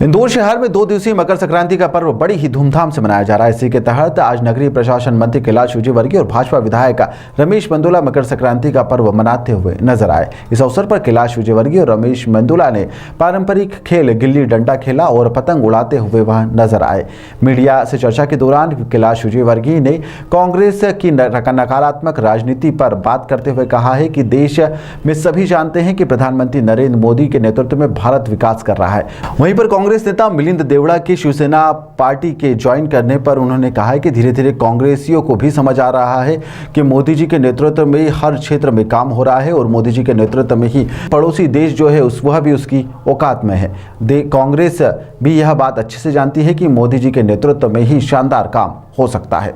इंदौर शहर में 2 दिवसीय मकर संक्रांति का पर्व बड़ी ही धूमधाम से मनाया जा रहा है। इसी के तहत आज नगरीय प्रशासन मंत्री कैलाश विजयवर्गीय और भाजपा विधायक रमेश मेंदोला मकर संक्रांति का पर्व मनाते हुए नजर आए। इस अवसर पर कैलाश विजयवर्गीय और रमेश मेंदोला ने पारंपरिक खेल गिल्ली डंडा खेला और पतंग उड़ाते हुए वहां नजर आए। मीडिया से चर्चा के दौरान कैलाश विजयवर्गीय ने कांग्रेस की नकारात्मक राजनीति पर बात करते हुए कहा है कि देश में सभी जानते हैं कि प्रधानमंत्री नरेंद्र मोदी के नेतृत्व में भारत विकास कर रहा है। वहीं पर कांग्रेस नेता मिलिंद देवड़ा की शिवसेना पार्टी के ज्वाइन करने पर उन्होंने कहा है कि धीरे धीरे कांग्रेसियों को भी समझ आ रहा है कि मोदी जी के नेतृत्व में हर क्षेत्र में काम हो रहा है और मोदी जी के नेतृत्व में ही पड़ोसी देश जो है वह भी उसकी औकात में है। कांग्रेस भी यह बात अच्छे से जानती है कि मोदी जी के नेतृत्व में ही शानदार काम हो सकता है।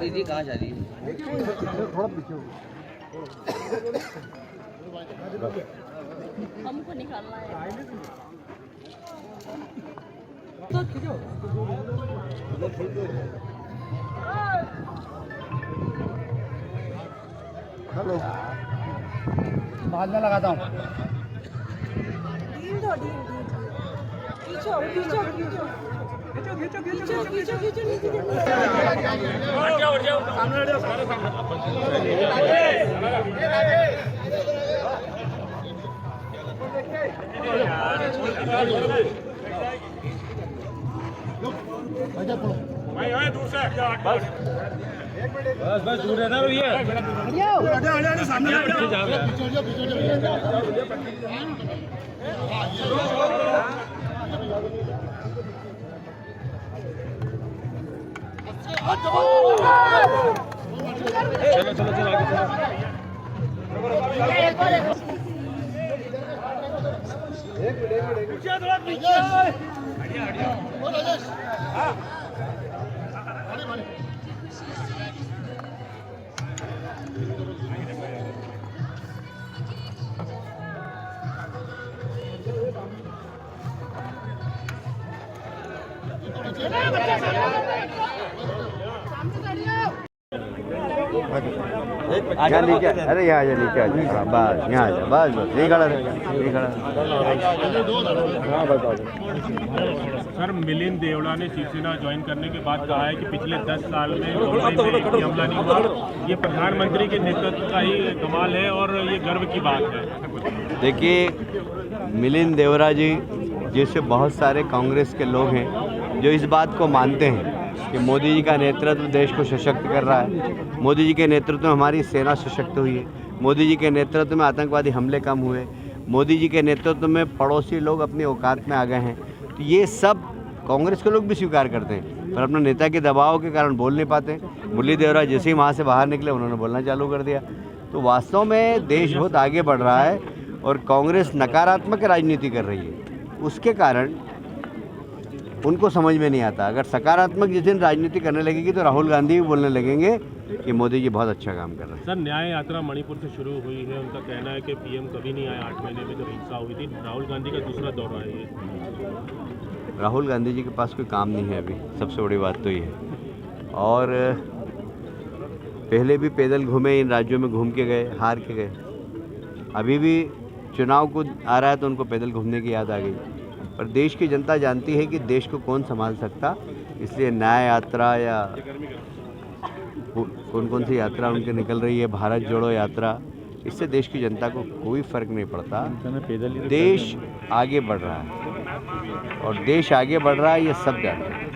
दीदी कहाँ जा रही है? थोड़ा पीछे हो। हमको निकालना है। हेलो, बाद में लगाता हूँ। बस दूर रहना भैया। सामने चलो यहाँ नीचे, अरे यहाँ जा नीचे आ जा, बस यहाँ आ जा, बस यही खड़ा रहेगा, यही खड़ा। सर, मिलिंद देवड़ा ने शिवसेना ज्वाइन करने के बाद कहा है कि पिछले 10 साल में हमला नहीं हुआ, ये प्रधानमंत्री के नेतृत्व का ही कमाल है और ये गर्व की बात है। देखिए, मिलिंद देवड़ा जी जैसे बहुत सारे कांग्रेस के लोग हैं जो इस बात को मानते हैं कि मोदी जी का नेतृत्व देश को सशक्त कर रहा है, मोदी जी के नेतृत्व में हमारी सेना सशक्त हुई है, मोदी जी के नेतृत्व में आतंकवादी हमले कम हुए, मोदी जी के नेतृत्व में पड़ोसी लोग अपनी औकात में आ गए हैं। तो ये सब कांग्रेस के लोग भी स्वीकार करते हैं, पर अपने नेता के दबाव के कारण बोल नहीं पाते। मुरली देवरा जैसे ही वहाँ से बाहर निकले उन्होंने बोलना चालू कर दिया। तो वास्तव में देश बहुत आगे बढ़ रहा है और कांग्रेस नकारात्मक राजनीति कर रही है, उसके कारण उनको समझ में नहीं आता। अगर सकारात्मक जिस दिन राजनीति करने लगेगी तो राहुल गांधी भी बोलने लगेंगे कि मोदी जी बहुत अच्छा काम कर रहे हैं। सर, न्याय यात्रा मणिपुर से शुरू हुई है, उनका कहना है कि पीएम कभी नहीं आया 8 महीने में जब हिंसा हुई थी। राहुल गांधी का दूसरा दौरा है ये। राहुल गांधी जी के पास कोई काम नहीं है अभी, सबसे बड़ी बात तो ये है। और पहले भी पैदल घूमे, इन राज्यों में घूम के गए, हार के गए। अभी भी चुनाव को आ रहा है तो उनको पैदल घूमने की याद आ गई। पर देश की जनता जानती है कि देश को कौन संभाल सकता, इसलिए न्याय यात्रा या कौन सी यात्रा उनके निकल रही है, भारत जोड़ो यात्रा, इससे देश की जनता को कोई फर्क नहीं पड़ता। देश आगे बढ़ रहा है और देश आगे बढ़ रहा है ये सब जानते हैं।